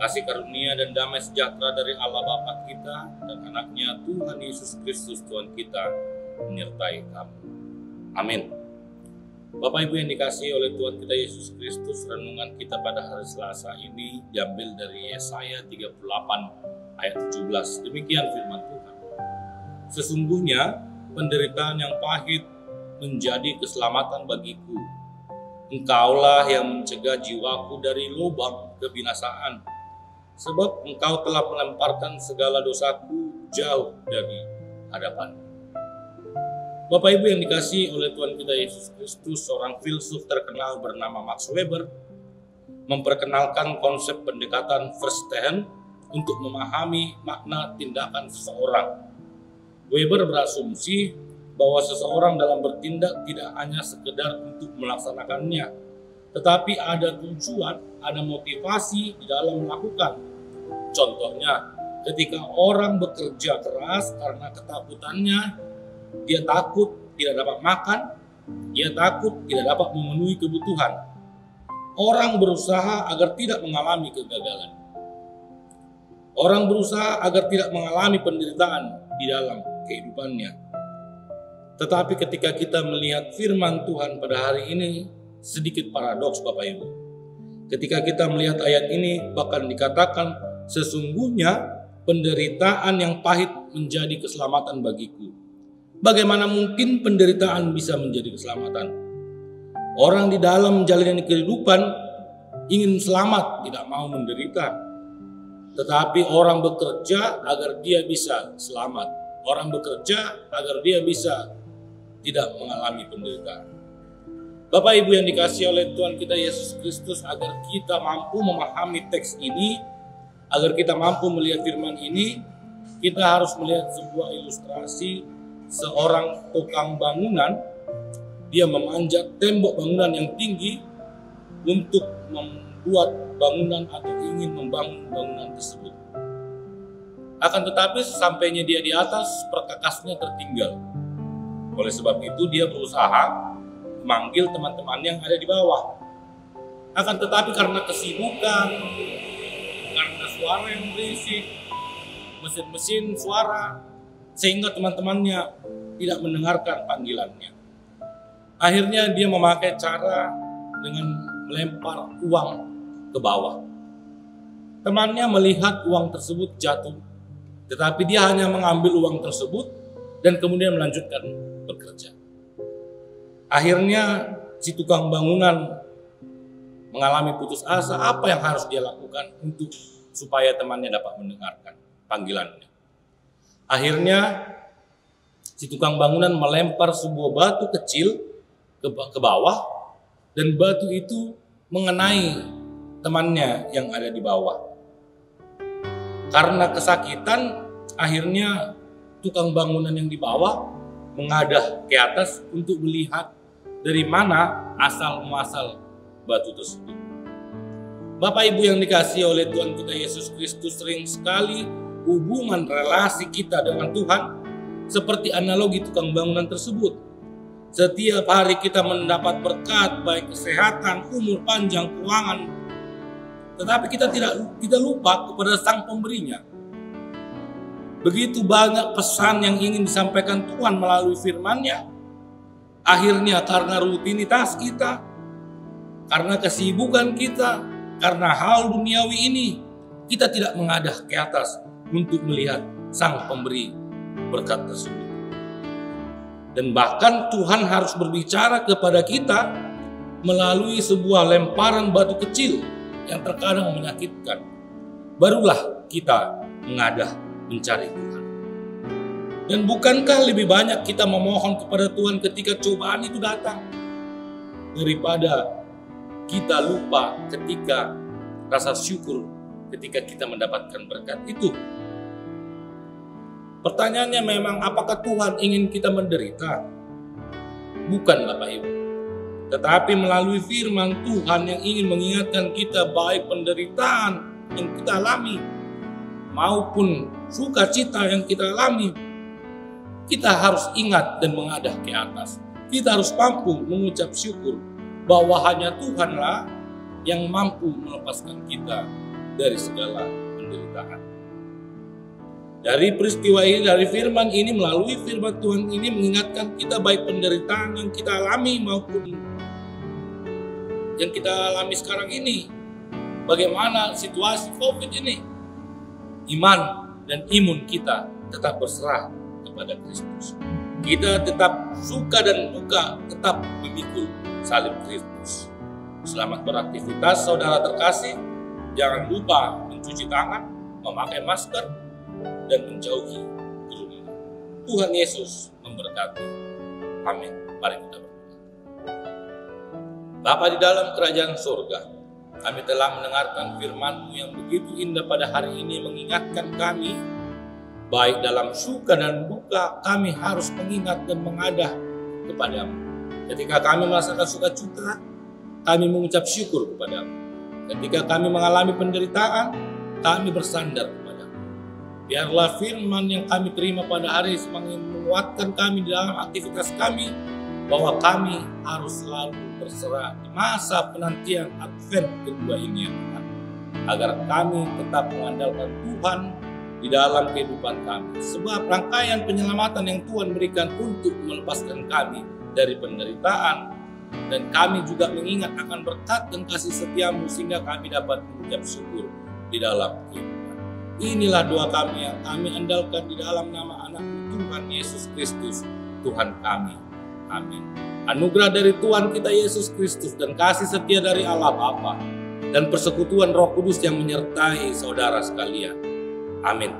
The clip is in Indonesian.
Kasih karunia dan damai sejahtera dari Allah Bapa kita dan anaknya Tuhan Yesus Kristus Tuhan kita menyertai kamu. Amin. Bapak Ibu yang dikasihi oleh Tuhan kita Yesus Kristus, renungan kita pada hari Selasa ini diambil dari Yesaya 38 ayat 17. Demikian firman Tuhan. Sesungguhnya penderitaan yang pahit menjadi keselamatan bagiku. Engkaulah yang mencegah jiwaku dari lubang kebinasaan, sebab engkau telah melemparkan segala dosaku jauh dari hadapan. Bapak Ibu yang dikasihi oleh Tuhan kita Yesus Kristus, seorang filsuf terkenal bernama Max Weber memperkenalkan konsep pendekatan Verstehen untuk memahami makna tindakan seseorang. Weber berasumsi bahwa seseorang dalam bertindak tidak hanya sekedar untuk melaksanakannya, tetapi ada tujuan, ada motivasi di dalam melakukan. Contohnya, ketika orang bekerja keras karena ketakutannya, dia takut tidak dapat makan, dia takut tidak dapat memenuhi kebutuhan. Orang berusaha agar tidak mengalami kegagalan. Orang berusaha agar tidak mengalami penderitaan di dalam kehidupannya. Tetapi ketika kita melihat firman Tuhan pada hari ini, sedikit paradoks Bapak Ibu. Ketika kita melihat ayat ini, bahkan dikatakan, sesungguhnya penderitaan yang pahit menjadi keselamatan bagiku. Bagaimana mungkin penderitaan bisa menjadi keselamatan? Orang di dalam menjalani kehidupan ingin selamat, tidak mau menderita. Tetapi orang bekerja agar dia bisa selamat. Orang bekerja agar dia bisa tidak mengalami penderitaan. Bapak Ibu yang dikasihi oleh Tuhan kita Yesus Kristus, agar kita mampu memahami teks ini, agar kita mampu melihat firman ini, kita harus melihat sebuah ilustrasi seorang tukang bangunan. Dia memanjat tembok bangunan yang tinggi untuk membuat bangunan atau ingin membangun bangunan tersebut. Akan tetapi sesampainya dia di atas, perkakasnya tertinggal. Oleh sebab itu dia berusaha memanggil teman-teman yang ada di bawah. Akan tetapi karena kesibukan, karena suara yang berisik, mesin-mesin suara, sehingga teman-temannya tidak mendengarkan panggilannya. Akhirnya dia memakai cara dengan melempar uang ke bawah. Temannya melihat uang tersebut jatuh, tetapi dia hanya mengambil uang tersebut dan kemudian melanjutkan bekerja. Akhirnya si tukang bangunan mengalami putus asa. Apa yang harus dia lakukan untuk supaya temannya dapat mendengarkan panggilannya? Akhirnya si tukang bangunan melempar sebuah batu kecil ke bawah, dan batu itu mengenai temannya yang ada di bawah. Karena kesakitan, akhirnya tukang bangunan yang di bawah mengadah ke atas untuk melihat dari mana asal muasal batu tersebut. Bapak Ibu yang dikasihi oleh Tuhan kita Yesus Kristus, sering sekali hubungan relasi kita dengan Tuhan seperti analogi tukang bangunan tersebut. Setiap hari kita mendapat berkat, baik kesehatan, umur panjang, keuangan, tetapi kita lupa kepada Sang Pemberinya. Begitu banyak pesan yang ingin disampaikan Tuhan melalui firman-Nya. Akhirnya karena rutinitas kita, karena kesibukan kita, karena hal duniawi ini, kita tidak mengadah ke atas untuk melihat Sang Pemberi berkat tersebut. Dan bahkan Tuhan harus berbicara kepada kita melalui sebuah lemparan batu kecil yang terkadang menyakitkan. Barulah kita mengadah mencari Tuhan. Dan bukankah lebih banyak kita memohon kepada Tuhan ketika cobaan itu datang, daripada kita lupa ketika rasa syukur ketika kita mendapatkan berkat itu? Pertanyaannya memang, apakah Tuhan ingin kita menderita? Bukan Bapak Ibu. Tetapi melalui firman Tuhan yang ingin mengingatkan kita baik penderitaan yang kita alami maupun sukacita yang kita alami, kita harus ingat dan mengadah ke atas. Kita harus mampu mengucap syukur bahwa hanya Tuhanlah yang mampu melepaskan kita dari segala penderitaan. Dari peristiwa ini, dari firman ini, melalui firman Tuhan ini mengingatkan kita baik penderitaan yang kita alami maupun yang kita alami sekarang ini. Bagaimana situasi COVID ini? Iman dan imun kita tetap berserah kepada Kristus. Kita tetap suka dan duka tetap memikul salib Kristus. Selamat beraktivitas saudara terkasih. Jangan lupa mencuci tangan, memakai masker, dan menjauhi kerumunan. Tuhan Yesus memberkati. Amin. Mari kita berdoa. Bapa di dalam kerajaan surga, kami telah mendengarkan firman-Mu yang begitu indah pada hari ini, mengingatkan kami, baik dalam suka dan duka, kami harus mengingat dan mengadah kepadamu. Ketika kami merasakan sukacita, kami mengucap syukur kepadamu. Ketika kami mengalami penderitaan, kami bersandar kepadamu. Biarlah firman yang kami terima pada hari ini semakin menguatkan kami dalam aktivitas kami, bahwa kami harus selalu berserah di masa penantian Advent kedua ini, ya Tuhan, agar kami tetap mengandalkan Tuhan di dalam kehidupan kami. Sebab rangkaian penyelamatan yang Tuhan berikan untuk melepaskan kami dari penderitaan, dan kami juga mengingat akan berkat dan kasih setia-Mu sehingga kami dapat mengucap syukur di dalam kehidupan. Inilah doa kami yang kami andalkan di dalam nama anak-Mu Tuhan Yesus Kristus, Tuhan kami. Amin. Anugerah dari Tuhan kita Yesus Kristus dan kasih setia dari Allah Bapa dan persekutuan Roh Kudus yang menyertai saudara sekalian. Amin.